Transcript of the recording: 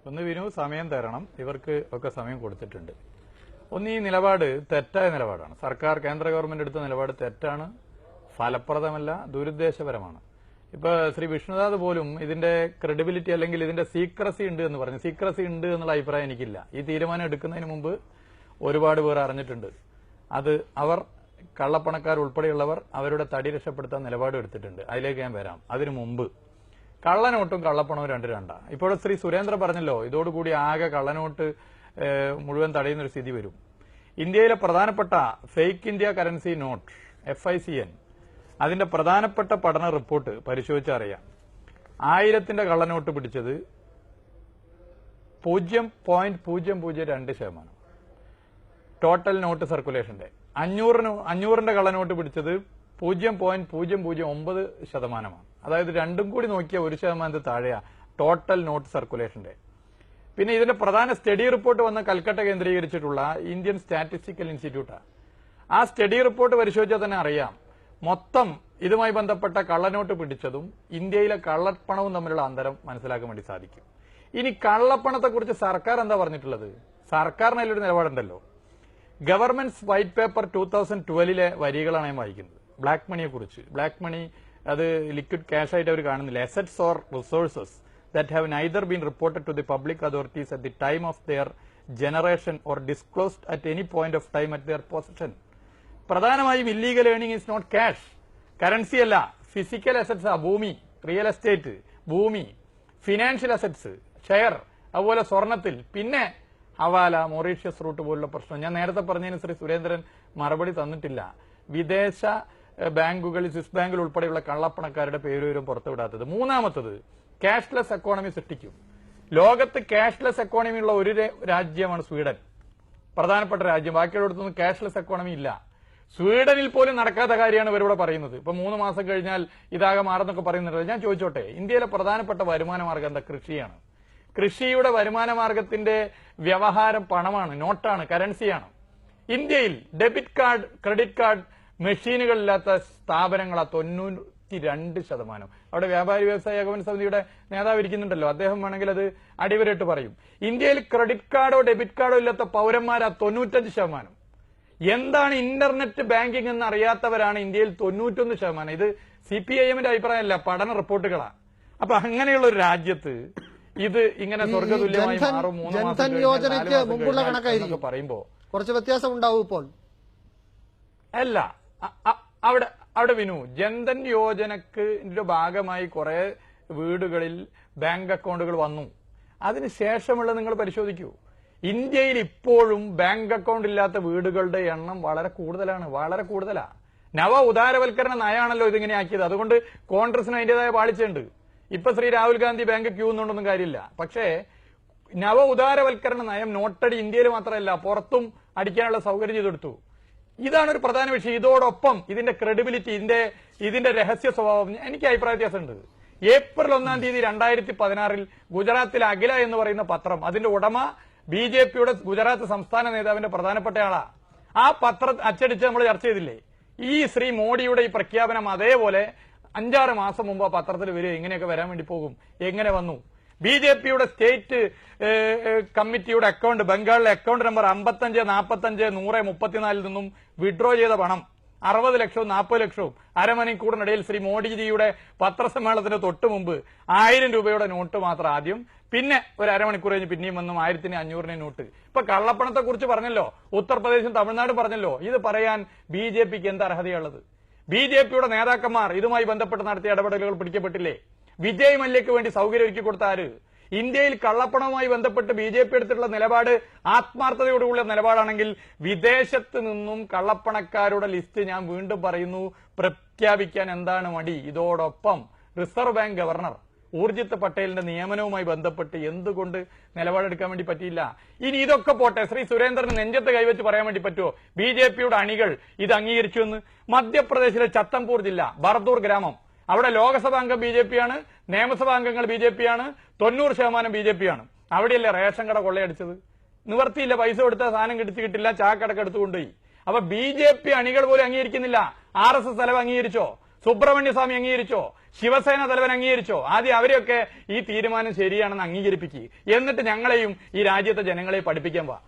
ഒന്ന് വിനു സമയം തരണം, ഇവർക്ക് ഒക്കെ സമയം കൊടുത്തിട്ടുണ്ട്. ഒന്ന്, ഈ നിലപാട് തെറ്റായ നിലപാടാണ്. സർക്കാർ കേന്ദ്ര ഗവൺമെന്റ് എടുത്ത നിലപാട് തെറ്റാണ്, ഫലപ്രദമല്ല, ദുരുദ്ദേശപരമാണ്. ഇപ്പൊ ശ്രീ വിഷ്ണുദാസ് പോലും ഇതിന്റെ ക്രെഡിബിലിറ്റി അല്ലെങ്കിൽ ഇതിന്റെ സീക്രസി ഉണ്ട് എന്ന് പറഞ്ഞു. സീക്രസി ഉണ്ട് എന്നുള്ള അഭിപ്രായം എനിക്കില്ല. ഈ തീരുമാനം എടുക്കുന്നതിന് മുമ്പ് ഒരുപാട് പേർ അറിഞ്ഞിട്ടുണ്ട്. അത് അവർ കള്ളപ്പണക്കാർ ഉൾപ്പെടെയുള്ളവർ അവരുടെ തടി രക്ഷപ്പെടുത്താൻ നിലപാട് എടുത്തിട്ടുണ്ട്. അതിലേക്ക് ഞാൻ വരാം. അതിനു മുമ്പ് കള്ളനോട്ടും കള്ളപ്പണവും രണ്ടാണ്. ഇപ്പോൾ ശ്രീ സുരേന്ദ്രൻ പറഞ്ഞല്ലോ, ഇതോടുകൂടി ആകെ കള്ളനോട്ട് മുഴുവൻ തടയുന്നൊരു സ്ഥിതി വരും. ഇന്ത്യയിലെ പ്രധാനപ്പെട്ട fake India currency note FICN അതിന്റെ പ്രധാനപ്പെട്ട പഠന റിപ്പോർട്ട് പരിശോധിച്ചറിയാം. 1000ന്റെ കള്ളനോട്ട് പിടിച്ചത് 0.002%. ടോട്ടൽ നോട്ട് സർക്കുലേഷന്റെ 500ന്റെ കള്ളനോട്ട് പിടിച്ചത് 0.009%. അതായത് രണ്ടും കൂടി നോക്കിയ 1% താഴെയാ ടോട്ടൽ നോട്ട് സർക്കുലേഷന്റെ. പിന്നെ ഇതിന്റെ പ്രധാന സ്റ്റഡി റിപ്പോർട്ട് വന്ന കൽക്കട്ട കേന്ദ്രീകരിച്ചിട്ടുള്ള ഇന്ത്യൻ സ്റ്റാറ്റിസ്റ്റിക്കൽ ഇൻസ്റ്റിറ്റ്യൂട്ടാണ്. ആ സ്റ്റഡി റിപ്പോർട്ട് പരിശോധിച്ചാൽ തന്നെ അറിയാം, മൊത്തം ഇതുമായി ബന്ധപ്പെട്ട കള്ളനോട്ട് പിടിച്ചതും ഇന്ത്യയിലെ കള്ളപ്പണവും തമ്മിലുള്ള അന്തരം മനസ്സിലാക്കാൻ വേണ്ടി സാധിക്കും. ഇനി കള്ളപ്പണത്തെക്കുറിച്ച് സർക്കാർ എന്താ പറഞ്ഞിട്ടുള്ളത്? സർക്കാരിന് അതിലൊരു നിലപാടുണ്ടല്ലോ. ഗവൺമെന്റ്സ് വൈറ്റ് പേപ്പർ 2012 വരികളാണ് ഞാൻ വായിക്കുന്നത്. ബ്ലാക്ക് മണിയെ കുറിച്ച്. ബ്ലാക്ക് മണി അത് ലിക്വിഡ് ക്യാഷ് ആയിട്ട് അവർ കാണുന്നില്ല. Assets or resources that have neither been reported to the public authorities at the time of their generation or disclosed at any point of time at their possession. പ്രധാനമായും illegal earning is not cash, currency അല്ല, physical assets, ഭൂമി, real estate, ഭൂമി, financial assets, share, അതുപോലെ സ്വർണത്തിൽ, പിന്നെ ഹവാല, Mauritius root പോലുള്ള പ്രശ്നം. ഞാൻ നേരത്തെ പറഞ്ഞതിന് ശ്രീ സുരേന്ദ്രൻ മറുപടി തന്നിട്ടില്ല. വിദേശ ബാങ്കുകളിൽ, സ്വിസ് ബാങ്കിൽ ഉൾപ്പെടെയുള്ള കള്ളപ്പണക്കാരുടെ പേരുവരും പുറത്തുവിടാത്തത്. മൂന്നാമത്തത്, ക്യാഷ്ലെസ് എക്കോണമി സൃഷ്ടിക്കും. ലോകത്ത് ക്യാഷ്ലെസ് എക്കോണമി ഉള്ള ഒരു രാജ്യമാണ് സ്വീഡൻ, പ്രധാനപ്പെട്ട രാജ്യം. ബാക്കിയുള്ളിടത്തൊന്നും ക്യാഷ്ലെസ് എക്കോണമി ഇല്ല. സ്വീഡനിൽ പോലും നടക്കാത്ത കാര്യമാണ് ഇവരിവിടെ പറയുന്നത്. ഇപ്പൊ 3 മാസം കഴിഞ്ഞാൽ ഇതാകെ മാറുന്നൊക്കെ പറയുന്നുണ്ട്. ഞാൻ ചോദിച്ചോട്ടെ, ഇന്ത്യയിലെ പ്രധാനപ്പെട്ട വരുമാന മാർഗം എന്താ? കൃഷിയാണ്. കൃഷിയുടെ വരുമാന മാർഗത്തിന്റെ വ്യവഹാരം പണമാണ്, നോട്ടാണ്, കറൻസിയാണ്. ഇന്ത്യയിൽ ഡെബിറ്റ് കാർഡ്, ക്രെഡിറ്റ് കാർഡ് മെഷീനുകളില്ലാത്ത സ്ഥാപനങ്ങളാ 92%. അവിടെ വ്യാപാരി വ്യവസായ ഏകോപന സമിതിയുടെ നേതാവ് ഇരിക്കുന്നുണ്ടല്ലോ, അദ്ദേഹം വേണമെങ്കിൽ അത് അടിവരയിട്ട് പറയും. ഇന്ത്യയിൽ ക്രെഡിറ്റ് കാർഡോ ഡെബിറ്റ് കാർഡോ ഇല്ലാത്ത പൗരന്മാരാ 95%. എന്താണ് ഇന്റർനെറ്റ് ബാങ്കിംഗ് എന്ന് അറിയാത്തവരാണ് ഇന്ത്യയിൽ 91%. ഇത് CPIMന്റെ അഭിപ്രായമല്ല, പഠന റിപ്പോർട്ടുകളാ. അപ്പൊ അങ്ങനെയുള്ള ഒരു രാജ്യത്ത് ഇത് ഇങ്ങനെ സ്വർഗതുല്യമായി മാറും. 3 മാസം കഴിഞ്ഞ് പറയുമ്പോ കുറച്ച് വ്യത്യാസം ഉണ്ടാവും. ഇപ്പോൾ അല്ല, അവിടെ വിനു, ജൻധൻ യോജനക്ക് ഭാഗമായി കുറെ വീടുകളിൽ ബാങ്ക് അക്കൗണ്ടുകൾ വന്നു. അതിനുശേഷമുള്ള നിങ്ങൾ പരിശോധിക്കൂ, ഇന്ത്യയിൽ ഇപ്പോഴും ബാങ്ക് അക്കൗണ്ട് ഇല്ലാത്ത വീടുകളുടെ എണ്ണം വളരെ കൂടുതലാണ്, വളരെ കൂടുതലാ. നവ ഉദാരവൽക്കരണ നയമാണല്ലോ ഇതിങ്ങനെ ആക്കിയത്. അതുകൊണ്ട് കോൺഗ്രസിന് അതിന്റേതായ പാളിച്ചുണ്ട്. ഇപ്പൊ ശ്രീ രാഹുൽ ഗാന്ധി ബാങ്ക് ക്യൂ എന്നുകൊണ്ടൊന്നും കാര്യമില്ല. പക്ഷേ നവ ഉദാരവൽക്കരണ നയം നോട്ടടി ഇന്ത്യയിൽ മാത്രമല്ല പുറത്തും അടിക്കാനുള്ള സൗകര്യം ചെയ്തെടുത്തു. ഇതാണ് ഒരു പ്രധാന വിഷയം. ഇതോടൊപ്പം ഇതിന്റെ ക്രെഡിബിലിറ്റി, ഇതിന്റെ രഹസ്യ സ്വഭാവം എനിക്ക് അഭിപ്രായ വ്യത്യാസമുണ്ട്. ഏപ്രിൽ 1-ാം തീയതി 2016 ഗുജറാത്തിലെ അഖില എന്ന് പറയുന്ന പത്രം, അതിന്റെ ഉടമ BJPയുടെ ഗുജറാത്ത് സംസ്ഥാന നേതാവിന്റെ പ്രധാനപ്പെട്ട ആളാ. ആ പത്രം അച്ചടിച്ച് നമ്മൾ ചർച്ച ചെയ്തില്ലേ? ഈ ശ്രീ മോഡിയുടെ ഈ പ്രഖ്യാപനം അതേപോലെ 5-6 മാസം മുമ്പ് ആ പത്രത്തിൽ വരിക. ഇങ്ങനെയൊക്കെ വരാൻ വേണ്ടി പോകും. എങ്ങനെ വന്നു? BJPയുടെ സ്റ്റേറ്റ് കമ്മിറ്റിയുടെ അക്കൗണ്ട്, ബംഗാളിലെ അക്കൗണ്ട് നമ്പർ 5545-100-34 നിന്നും വിഡ്രോ ചെയ്ത പണം 60 ലക്ഷവും 40 ലക്ഷവും അരമണിക്കൂറിനിടയിൽ ശ്രീ മോഡിജിയുടെ പത്രസമ്മേളനത്തിന് തൊട്ട് മുമ്പ് 1000 രൂപയുടെ നോട്ട് മാത്രം ആദ്യം, പിന്നെ ഒരു അരമണിക്കൂർ കഴിഞ്ഞ് പിന്നെയും വന്നും 1500 നോട്ട്. ഇപ്പൊ കള്ളപ്പണത്തെ കുറിച്ച് പറഞ്ഞല്ലോ, ഉത്തർപ്രദേശും തമിഴ്നാടും പറഞ്ഞല്ലോ. ഇത് പറയാൻ BJPക്ക് എന്ത് അർഹതയുള്ളത്? BJPയുടെ നേതാക്കന്മാർ ഇതുമായി ബന്ധപ്പെട്ട് നടത്തിയ ഇടപെടലുകൾ പിടിക്കപ്പെട്ടില്ലേ? വിജയ് മല്യയ്ക്ക് വേണ്ടി സൗകര്യം ഒരുക്കി കൊടുത്ത ആര്? ഇന്ത്യയിൽ കള്ളപ്പണവുമായി ബന്ധപ്പെട്ട് BJP എടുത്തിട്ടുള്ള നിലപാട് ആത്മാർത്ഥതയോടുകൂടിയ നിലപാടാണെങ്കിൽ വിദേശത്ത് നിന്നും കള്ളപ്പണക്കാരുടെ ലിസ്റ്റ് ഞാൻ വീണ്ടും പറയുന്നു പ്രഖ്യാപിക്കാൻ എന്താണ് മടി? ഇതോടൊപ്പം റിസർവ് ബാങ്ക് ഗവർണർ ഊർജിത് പട്ടേലിന്റെ നിയമനവുമായി ബന്ധപ്പെട്ട് എന്തുകൊണ്ട് നിലപാടെടുക്കാൻ വേണ്ടി പറ്റിയില്ല? ഇനി ഇതൊക്കെ പോട്ടെ, ശ്രീ സുരേന്ദ്രന് നെഞ്ചത്ത് കൈവച്ച് പറയാൻ വേണ്ടി പറ്റുമോ BJPയുടെ അണികൾ ഇത് അംഗീകരിച്ചു എന്ന്? മധ്യപ്രദേശിലെ ചത്തംപൂർ ജില്ല, ബർദൂർ ഗ്രാമം, അവിടെ ലോക്സഭാ അംഗം BJPയാണ്, നിയമസഭാ അംഗങ്ങൾ BJPയാണ്, 90% BJPയാണ്. അവിടെയല്ലേ റേഷൻ കട കൊള്ളയടിച്ചത്? നിവർത്തിയില്ല, പൈസ കൊടുത്താൽ സാധനം കിട്ടില്ല, ചാക്കടക്ക് എടുത്തുകൊണ്ടുപോയി. അപ്പൊ BJP അണികൾ പോലും അംഗീകരിക്കുന്നില്ല. RSS തലവ് അംഗീകരിച്ചോ? സുബ്രഹ്മണ്യസ്വാമി അംഗീകരിച്ചോ? ശിവസേന തലവൻ അംഗീകരിച്ചോ? ആദ്യം അവരെയൊക്കെ ഈ തീരുമാനം ശരിയാണെന്ന് അംഗീകരിപ്പിക്കുക. എന്നിട്ട് ഞങ്ങളെയും ഈ രാജ്യത്തെ ജനങ്ങളെ പഠിപ്പിക്കാൻ പോവാ.